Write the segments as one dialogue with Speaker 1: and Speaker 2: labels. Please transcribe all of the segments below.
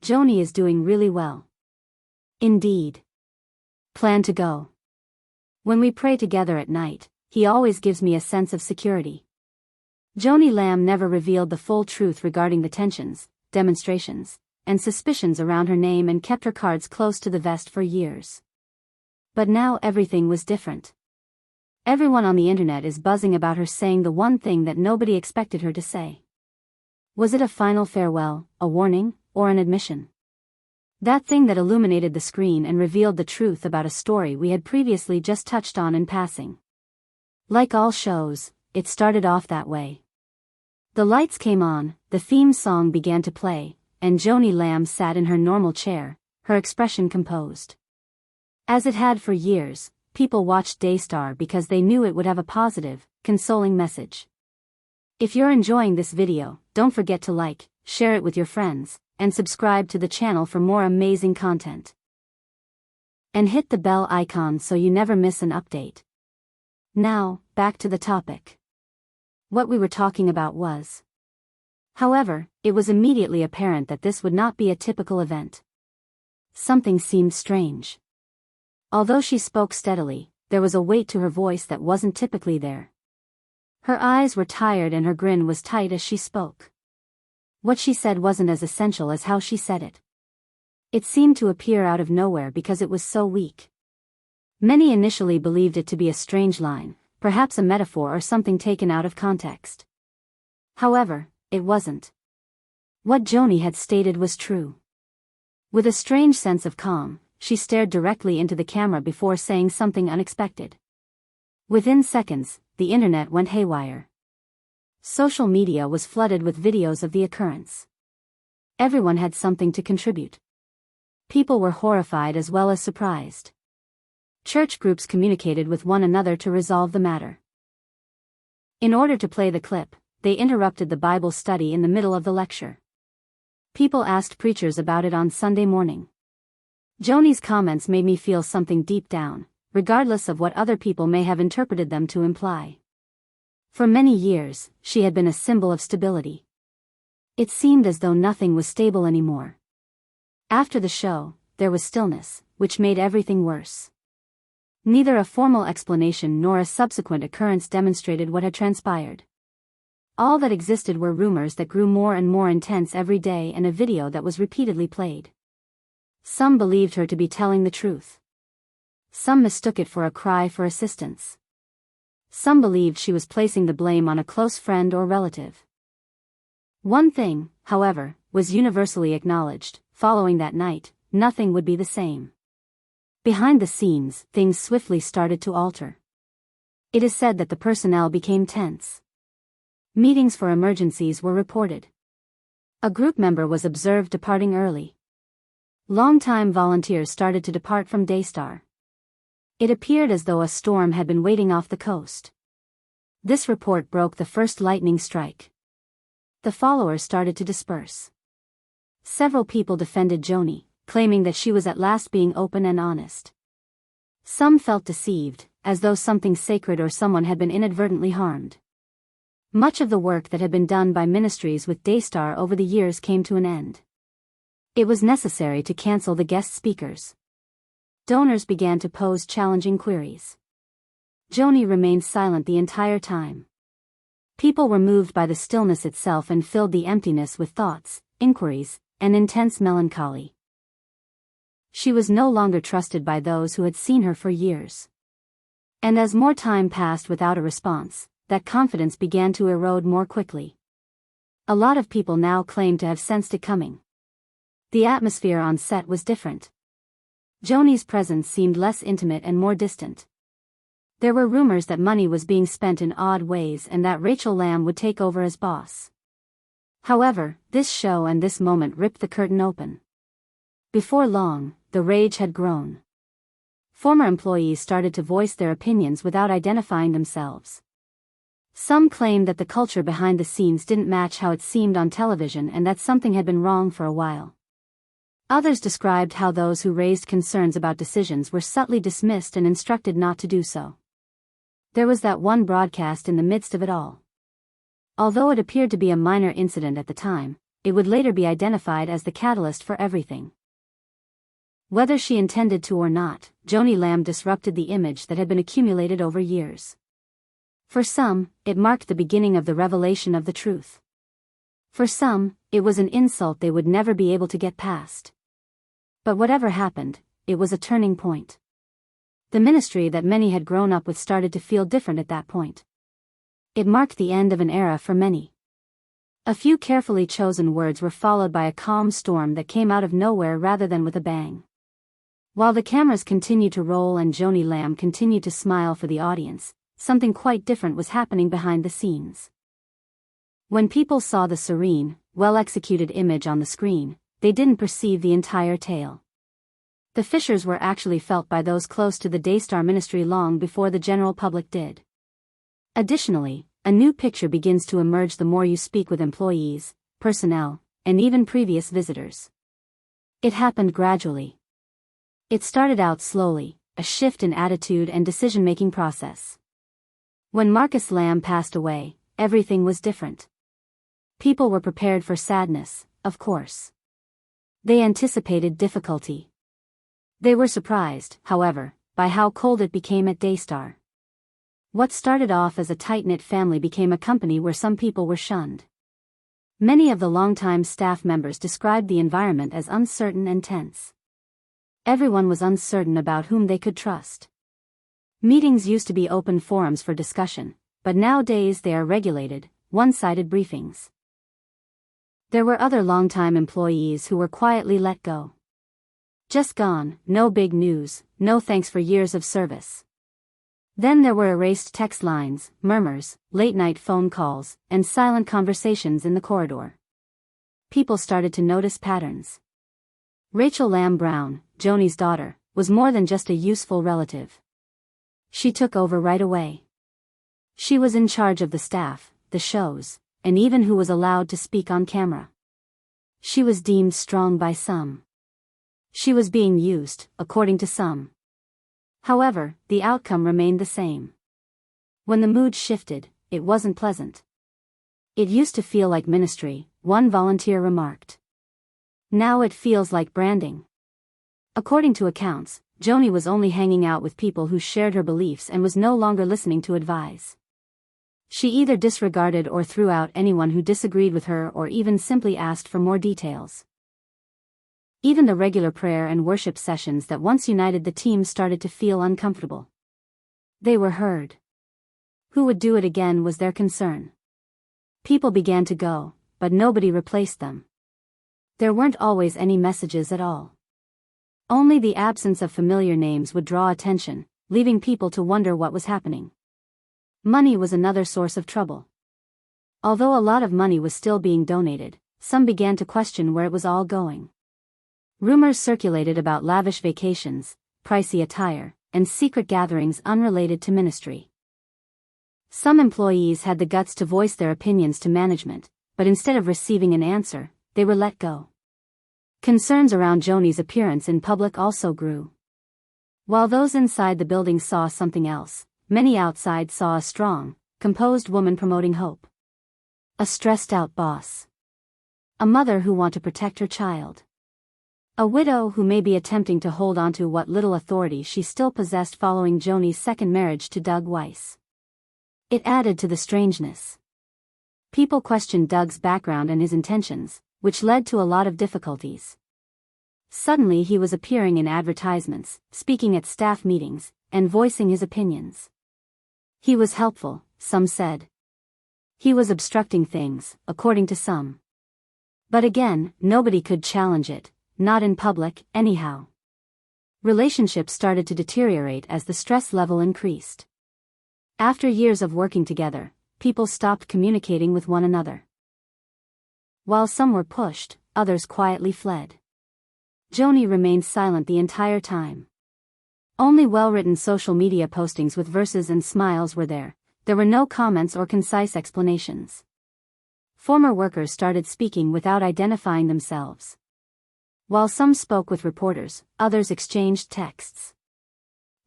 Speaker 1: Joni is doing really well. Indeed. Plan to go. When we pray together at night, he always gives me a sense of security. Joni Lamb never revealed the full truth regarding the tensions, demonstrations, and suspicions around her name and kept her cards close to the vest for years. But now everything was different. Everyone on the internet is buzzing about her saying the one thing that nobody expected her to say. Was it a final farewell, a warning, or an admission? That thing that illuminated the screen and revealed the truth about a story we had previously just touched on in passing. Like all shows, it started off that way. The lights came on, the theme song began to play, and Joni Lamb sat in her normal chair, her expression composed. As it had for years, people watched Daystar because they knew it would have a positive, consoling message. If you're enjoying this video, don't forget to like, share it with your friends, and subscribe to the channel for more amazing content. And hit the bell icon so you never miss an update. Now, back to the topic. What we were talking about was. However, it was immediately apparent that this would not be a typical event. Something seemed strange. Although she spoke steadily, there was a weight to her voice that wasn't typically there. Her eyes were tired and her grin was tight as she spoke. What she said wasn't as essential as how she said it. It seemed to appear out of nowhere because it was so weak. Many initially believed it to be a strange line, perhaps a metaphor or something taken out of context. However, it wasn't. What Joni had stated was true. With a strange sense of calm, she stared directly into the camera before saying something unexpected. Within seconds, the internet went haywire. Social media was flooded with videos of the occurrence. Everyone had something to contribute. People were horrified as well as surprised. Church groups communicated with one another to resolve the matter. In order to play the clip, they interrupted the Bible study in the middle of the lecture. People asked preachers about it on Sunday morning. Joni's comments made me feel something deep down, regardless of what other people may have interpreted them to imply. For many years, she had been a symbol of stability. It seemed as though nothing was stable anymore. After the show, there was stillness, which made everything worse. Neither a formal explanation nor a subsequent occurrence demonstrated what had transpired. All that existed were rumors that grew more and more intense every day and a video that was repeatedly played. Some believed her to be telling the truth. Some mistook it for a cry for assistance. Some believed she was placing the blame on a close friend or relative. One thing, however, was universally acknowledged: following that night, nothing would be the same. Behind the scenes, things swiftly started to alter. It is said that the personnel became tense. Meetings for emergencies were reported. A group member was observed departing early. Longtime volunteers started to depart from Daystar. It appeared as though a storm had been waiting off the coast. This report broke the first lightning strike. The followers started to disperse. Several people defended Joni, claiming that she was at last being open and honest. Some felt deceived, as though something sacred or someone had been inadvertently harmed. Much of the work that had been done by ministries with Daystar over the years came to an end. It was necessary to cancel the guest speakers. Donors began to pose challenging queries. Joni remained silent the entire time. People were moved by the stillness itself and filled the emptiness with thoughts, inquiries, and intense melancholy. She was no longer trusted by those who had seen her for years. And as more time passed without a response, that confidence began to erode more quickly. A lot of people now claimed to have sensed it coming. The atmosphere on set was different. Joni's presence seemed less intimate and more distant. There were rumors that money was being spent in odd ways and that Rachel Lamb would take over as boss. However, this show and this moment ripped the curtain open. Before long, the rage had grown. Former employees started to voice their opinions without identifying themselves. Some claimed that the culture behind the scenes didn't match how it seemed on television and that something had been wrong for a while. Others described how those who raised concerns about decisions were subtly dismissed and instructed not to do so. There was that one broadcast in the midst of it all. Although it appeared to be a minor incident at the time, it would later be identified as the catalyst for everything. Whether she intended to or not, Joni Lamb disrupted the image that had been accumulated over years. For some, it marked the beginning of the revelation of the truth. For some, it was an insult they would never be able to get past. But whatever happened, it was a turning point. The ministry that many had grown up with started to feel different at that point. It marked the end of an era for many. A few carefully chosen words were followed by a calm storm that came out of nowhere rather than with a bang. While the cameras continued to roll and Joni Lamb continued to smile for the audience, something quite different was happening behind the scenes. When people saw the serene, well-executed image on the screen, they didn't perceive the entire tale. The fissures were actually felt by those close to the Daystar ministry long before the general public did. Additionally, a new picture begins to emerge the more you speak with employees, personnel, and even previous visitors. It happened gradually. It started out slowly, a shift in attitude and decision-making process. When Marcus Lamb passed away, everything was different. People were prepared for sadness, of course. They anticipated difficulty. They were surprised, however, by how cold it became at Daystar. What started off as a tight-knit family became a company where some people were shunned. Many of the longtime staff members described the environment as uncertain and tense. Everyone was uncertain about whom they could trust. Meetings used to be open forums for discussion, but nowadays they are regulated, one-sided briefings. There were other longtime employees who were quietly let go. Just gone, no big news, no thanks for years of service. Then there were erased text lines, murmurs, late-night phone calls, and silent conversations in the corridor. People started to notice patterns. Rachel Lamb Brown, Joni's daughter, was more than just a useful relative. She took over right away. She was in charge of the staff, the shows, and even who was allowed to speak on camera. She was deemed strong by some. She was being used, according to some. However, the outcome remained the same. When the mood shifted, it wasn't pleasant. It used to feel like ministry, one volunteer remarked. Now it feels like branding. According to accounts, Joni was only hanging out with people who shared her beliefs and was no longer listening to advice. She either disregarded or threw out anyone who disagreed with her or even simply asked for more details. Even the regular prayer and worship sessions that once united the team started to feel uncomfortable. They were heard. Who would do it again was their concern. People began to go, but nobody replaced them. There weren't always any messages at all. Only the absence of familiar names would draw attention, leaving people to wonder what was happening. Money was another source of trouble. Although a lot of money was still being donated, some began to question where it was all going. Rumors circulated about lavish vacations, pricey attire, and secret gatherings unrelated to ministry. Some employees had the guts to voice their opinions to management, but instead of receiving an answer, they were let go. Concerns around Joni's appearance in public also grew. While those inside the building saw something else, many outside saw a strong, composed woman promoting hope. A stressed-out boss. A mother who wanted to protect her child. A widow who may be attempting to hold on to what little authority she still possessed following Joni's second marriage to Doug Weiss. It added to the strangeness. People questioned Doug's background and his intentions, which led to a lot of difficulties. Suddenly he was appearing in advertisements, speaking at staff meetings, and voicing his opinions. He was helpful, some said. He was obstructing things, according to some. But again, nobody could challenge it. Not in public, anyhow. Relationships started to deteriorate as the stress level increased. After years of working together, people stopped communicating with one another. While some were pushed, others quietly fled. Joni remained silent the entire time. Only well-written social media postings with verses and smiles were there. There were no comments or concise explanations. Former workers started speaking without identifying themselves. While some spoke with reporters, others exchanged texts.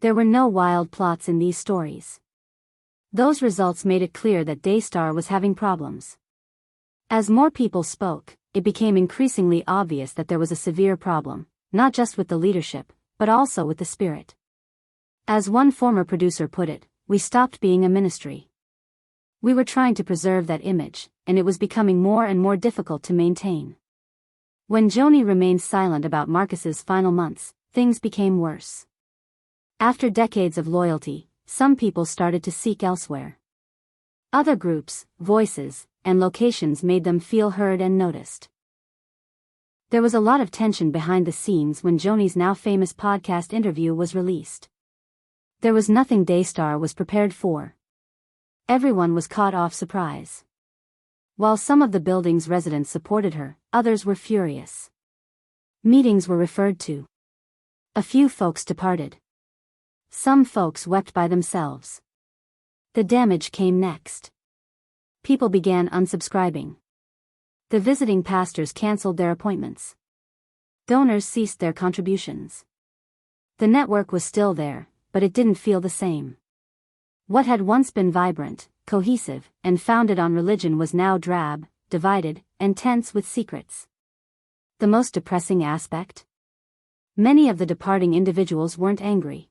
Speaker 1: There were no wild plots in these stories. Those results made it clear that Daystar was having problems. As more people spoke, it became increasingly obvious that there was a severe problem, not just with the leadership, but also with the spirit. As one former producer put it, we stopped being a ministry. We were trying to preserve that image, and it was becoming more and more difficult to maintain. When Joni remained silent about Marcus's final months, things became worse. After decades of loyalty, some people started to seek elsewhere. Other groups, voices, and locations made them feel heard and noticed. There was a lot of tension behind the scenes when Joni's now famous podcast interview was released. There was nothing Daystar was prepared for. Everyone was caught off surprise. While some of the building's residents supported her, others were furious. Meetings were referred to. A few folks departed. Some folks wept by themselves. The damage came next. People began unsubscribing. The visiting pastors canceled their appointments. Donors ceased their contributions. The network was still there, but it didn't feel the same. What had once been vibrant, cohesive, and founded on religion was now drab, divided, and tense with secrets. The most depressing aspect? Many of the departing individuals weren't angry.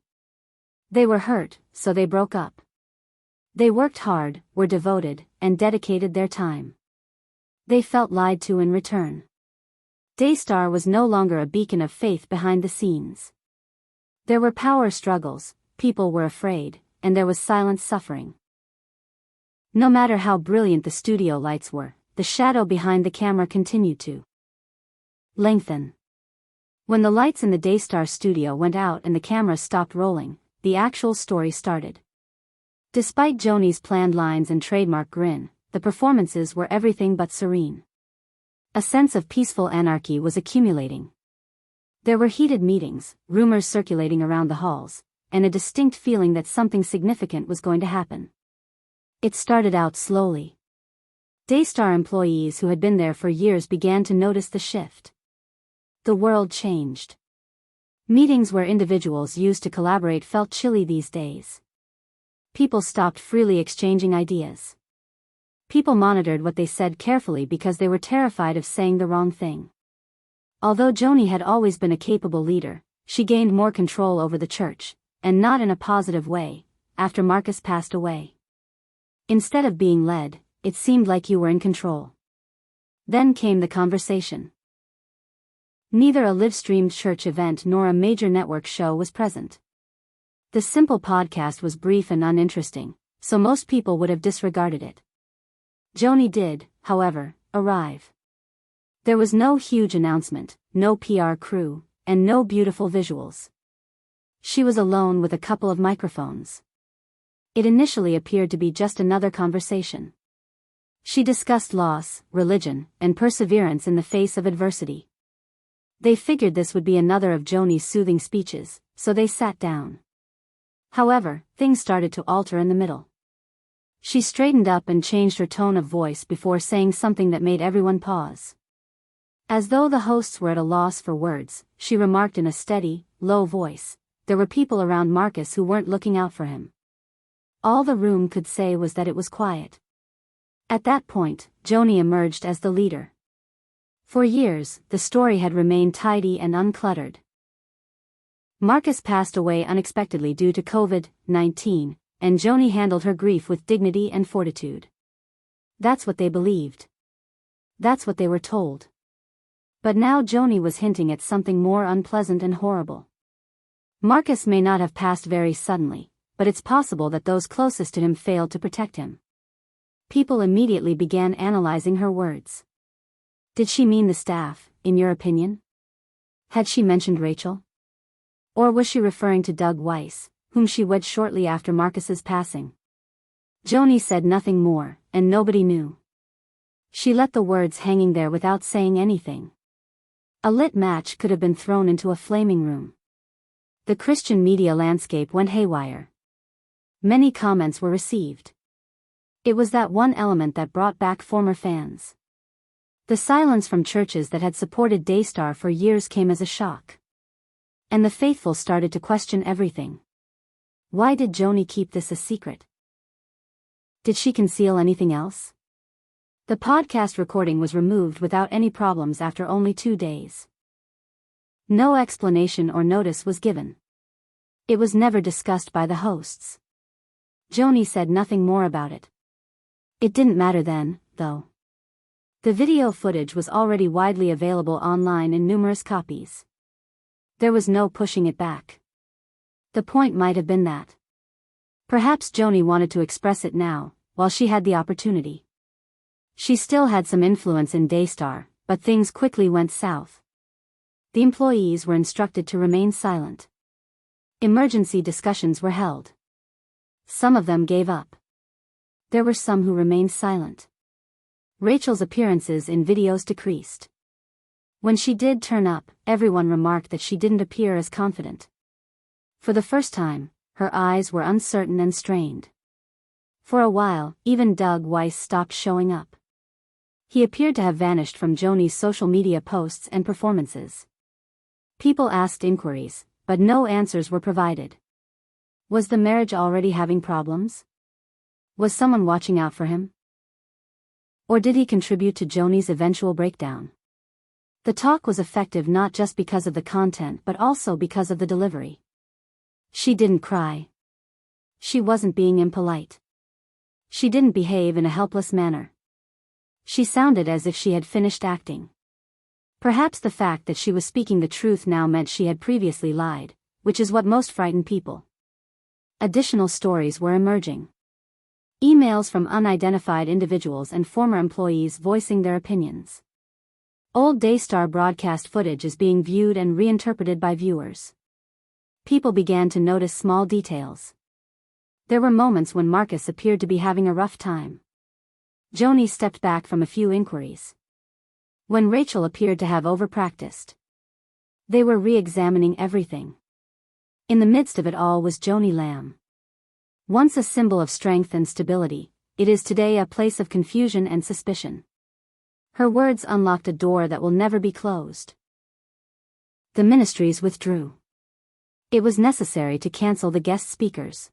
Speaker 1: They were hurt, so they broke up. They worked hard, were devoted, and dedicated their time. They felt lied to in return. Daystar was no longer a beacon of faith behind the scenes. There were power struggles, people were afraid, and there was silent suffering. No matter how brilliant the studio lights were, the shadow behind the camera continued to lengthen. When the lights in the Daystar studio went out and the camera stopped rolling, the actual story started. Despite Joni's planned lines and trademark grin, the performances were everything but serene. A sense of peaceful anarchy was accumulating. There were heated meetings, rumors circulating around the halls, and a distinct feeling that something significant was going to happen. It started out slowly. Daystar employees who had been there for years began to notice the shift. The world changed. Meetings where individuals used to collaborate felt chilly these days. People stopped freely exchanging ideas. People monitored what they said carefully because they were terrified of saying the wrong thing. Although Joni had always been a capable leader, she gained more control over the church, and not in a positive way, after Marcus passed away. Instead of being led, it seemed like you were in control. Then came the conversation. Neither a live-streamed church event nor a major network show was present. The simple podcast was brief and uninteresting, so most people would have disregarded it. Joni did, however, arrive. There was no huge announcement, no PR crew, and no beautiful visuals. She was alone with a couple of microphones. It initially appeared to be just another conversation. She discussed loss, religion, and perseverance in the face of adversity. They figured this would be another of Joni's soothing speeches, so they sat down. However, things started to alter in the middle. She straightened up and changed her tone of voice before saying something that made everyone pause. As though the hosts were at a loss for words, she remarked in a steady, low voice, there were people around Marcus who weren't looking out for him. All the room could say was that it was quiet. At that point, Joni emerged as the leader. For years, the story had remained tidy and uncluttered. Marcus passed away unexpectedly due to COVID-19, and Joni handled her grief with dignity and fortitude. That's what they believed. That's what they were told. But now Joni was hinting at something more unpleasant and horrible. Marcus may not have passed very suddenly, but it's possible that those closest to him failed to protect him. People immediately began analyzing her words. Did she mean the staff, in your opinion? Had she mentioned Rachel? Or was she referring to Doug Weiss, whom she wed shortly after Marcus's passing? Joni said nothing more, and nobody knew. She let the words hanging there without saying anything. A lit match could have been thrown into a flaming room. The Christian media landscape went haywire. Many comments were received. It was that one element that brought back former fans. The silence from churches that had supported Daystar for years came as a shock. And the faithful started to question everything. Why did Joni keep this a secret? Did she conceal anything else? The podcast recording was removed without any problems after only 2 days. No explanation or notice was given. It was never discussed by the hosts. Joni said nothing more about it. It didn't matter then, though. The video footage was already widely available online in numerous copies. There was no pushing it back. The point might have been that perhaps Joni wanted to express it now, while she had the opportunity. She still had some influence in Daystar, but things quickly went south. The employees were instructed to remain silent. Emergency discussions were held. Some of them gave up. There were some who remained silent. Rachel's appearances in videos decreased. When she did turn up, everyone remarked that she didn't appear as confident. For the first time, her eyes were uncertain and strained. For a while, even Doug Weiss stopped showing up. He appeared to have vanished from Joni's social media posts and performances. People asked inquiries, but no answers were provided. Was the marriage already having problems? Was someone watching out for him? Or did he contribute to Joni's eventual breakdown? The talk was effective not just because of the content but also because of the delivery. She didn't cry. She wasn't being impolite. She didn't behave in a helpless manner. She sounded as if she had finished acting. Perhaps the fact that she was speaking the truth now meant she had previously lied, which is what most frightened people. Additional stories were emerging. Emails from unidentified individuals and former employees voicing their opinions. Old Daystar broadcast footage is being viewed and reinterpreted by viewers. People began to notice small details. There were moments when Marcus appeared to be having a rough time. Joni stepped back from a few inquiries. When Rachel appeared to have overpracticed. They were re-examining everything. In the midst of it all was Joni Lamb. Once a symbol of strength and stability, it is today a place of confusion and suspicion. Her words unlocked a door that will never be closed. The ministries withdrew. It was necessary to cancel the guest speakers.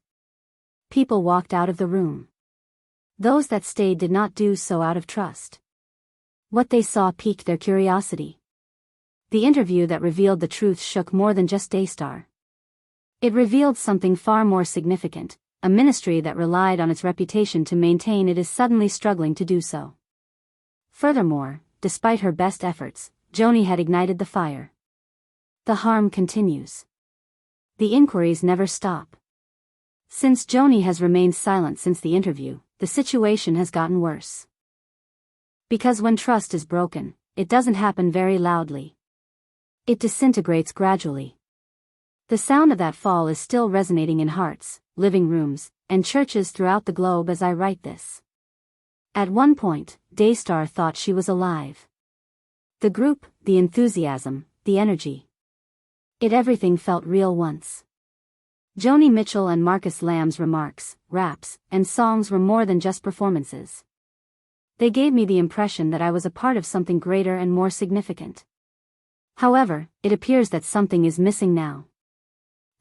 Speaker 1: People walked out of the room. Those that stayed did not do so out of trust. What they saw piqued their curiosity. The interview that revealed the truth shook more than just Daystar. It revealed something far more significant. A ministry that relied on its reputation to maintain it is suddenly struggling to do so. Furthermore, despite her best efforts, Joni had ignited the fire. The harm continues. The inquiries never stop. Since Joni has remained silent since the interview, the situation has gotten worse. Because when trust is broken, it doesn't happen very loudly. It disintegrates gradually. The sound of that fall is still resonating in hearts, living rooms, and churches throughout the globe as I write this. At one point, Daystar thought she was alive. The group, the enthusiasm, the energy. Everything felt real once. Joni Mitchell and Marcus Lamb's remarks, raps, and songs were more than just performances. They gave me the impression that I was a part of something greater and more significant. However, it appears that something is missing now.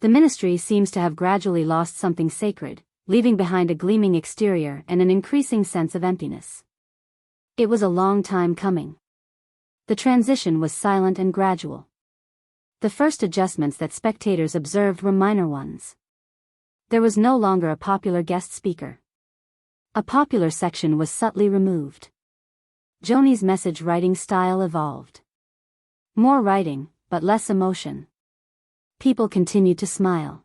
Speaker 1: The ministry seems to have gradually lost something sacred, leaving behind a gleaming exterior and an increasing sense of emptiness. It was a long time coming. The transition was silent and gradual. The first adjustments that spectators observed were minor ones. There was no longer a popular guest speaker. A popular section was subtly removed. Joni's message writing style evolved. More writing, but less emotion. People continued to smile.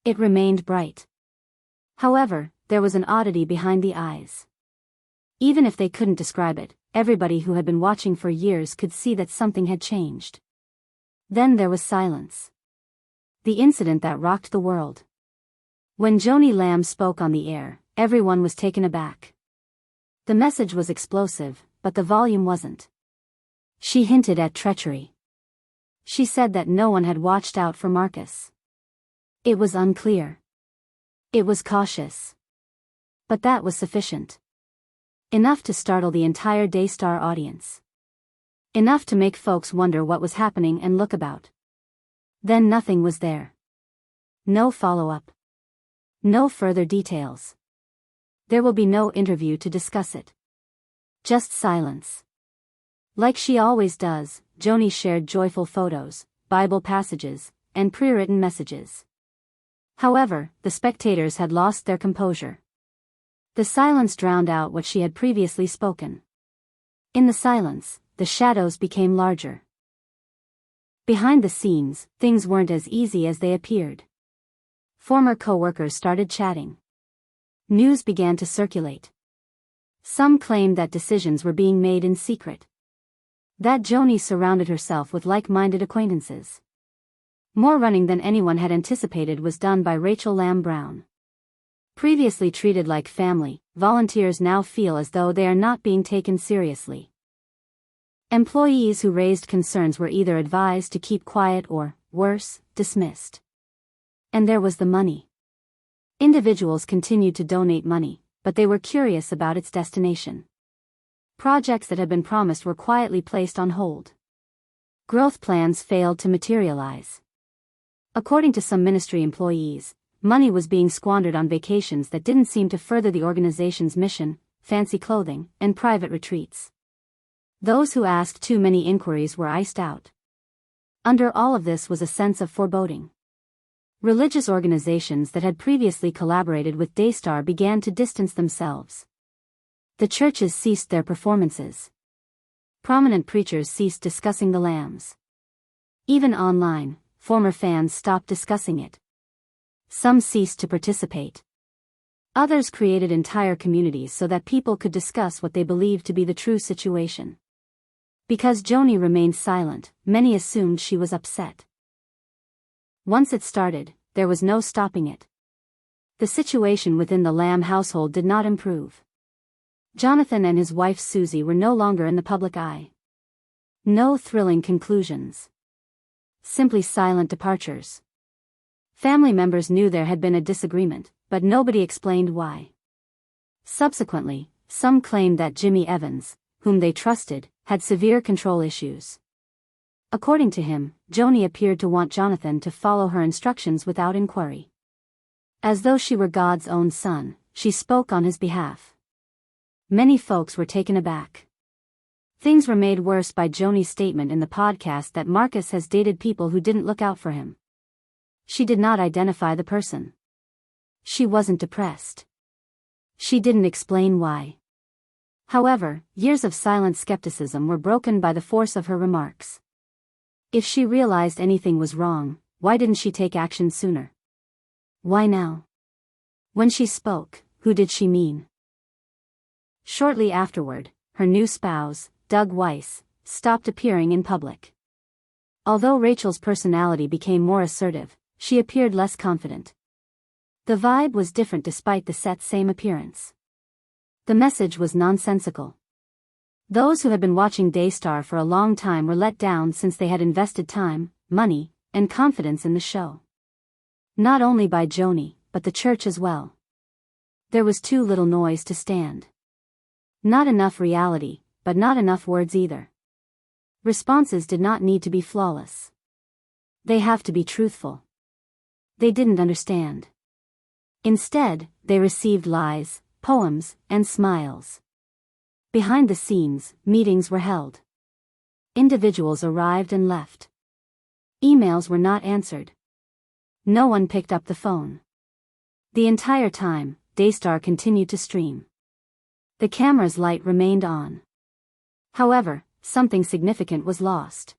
Speaker 1: It remained bright. However, there was an oddity behind the eyes. Even if they couldn't describe it, everybody who had been watching for years could see that something had changed. Then there was silence. The incident that rocked the world. When Joni Lamb spoke on the air, everyone was taken aback. The message was explosive, but the volume wasn't. She hinted at treachery. She said that no one had watched out for Marcus. It was unclear. It was cautious. But that was sufficient. Enough to startle the entire Daystar audience. Enough to make folks wonder what was happening and look about. Then nothing was there. No follow-up. No further details. There will be no interview to discuss it. Just silence. Like she always does, Joni shared joyful photos, Bible passages, and pre-written messages. However, the spectators had lost their composure. The silence drowned out what she had previously spoken. In the silence, the shadows became larger. Behind the scenes, things weren't as easy as they appeared. Former co-workers started chatting. News began to circulate. Some claimed that decisions were being made in secret. That Joni surrounded herself with like-minded acquaintances. More running than anyone had anticipated was done by Rachel Lamb Brown. Previously treated like family, volunteers now feel as though they are not being taken seriously. Employees who raised concerns were either advised to keep quiet or, worse, dismissed. And there was the money. Individuals continued to donate money, but they were curious about its destination. Projects that had been promised were quietly placed on hold. Growth plans failed to materialize. According to some ministry employees, money was being squandered on vacations that didn't seem to further the organization's mission, fancy clothing, and private retreats. Those who asked too many inquiries were iced out. Under all of this was a sense of foreboding. Religious organizations that had previously collaborated with Daystar began to distance themselves. The churches ceased their performances. Prominent preachers ceased discussing the lambs. Even online, former fans stopped discussing it. Some ceased to participate. Others created entire communities so that people could discuss what they believed to be the true situation. Because Joni remained silent, many assumed she was upset. Once it started, there was no stopping it. The situation within the Lamb household did not improve. Jonathan and his wife Susie were no longer in the public eye. No thrilling conclusions. Simply silent departures. Family members knew there had been a disagreement, but nobody explained why. Subsequently, some claimed that Jimmy Evans, whom they trusted, had severe control issues. According to him, Joni appeared to want Jonathan to follow her instructions without inquiry. As though she were God's own son, she spoke on his behalf. Many folks were taken aback. Things were made worse by Joni's statement in the podcast that Marcus has dated people who didn't look out for him. She did not identify the person. She wasn't depressed. She didn't explain why. However, years of silent skepticism were broken by the force of her remarks. If she realized anything was wrong, why didn't she take action sooner? Why now? When she spoke, who did she mean? Shortly afterward, her new spouse, Doug Weiss, stopped appearing in public. Although Rachel's personality became more assertive, she appeared less confident. The vibe was different despite the set's same appearance. The message was nonsensical. Those who had been watching Daystar for a long time were let down since they had invested time, money, and confidence in the show. Not only by Joni, but the church as well. There was too little noise to stand. Not enough reality, but not enough words either. Responses did not need to be flawless. They have to be truthful. They didn't understand. Instead, they received lies, poems, and smiles. Behind the scenes, meetings were held. Individuals arrived and left. Emails were not answered. No one picked up the phone. The entire time, Daystar continued to stream. The camera's light remained on. However, something significant was lost.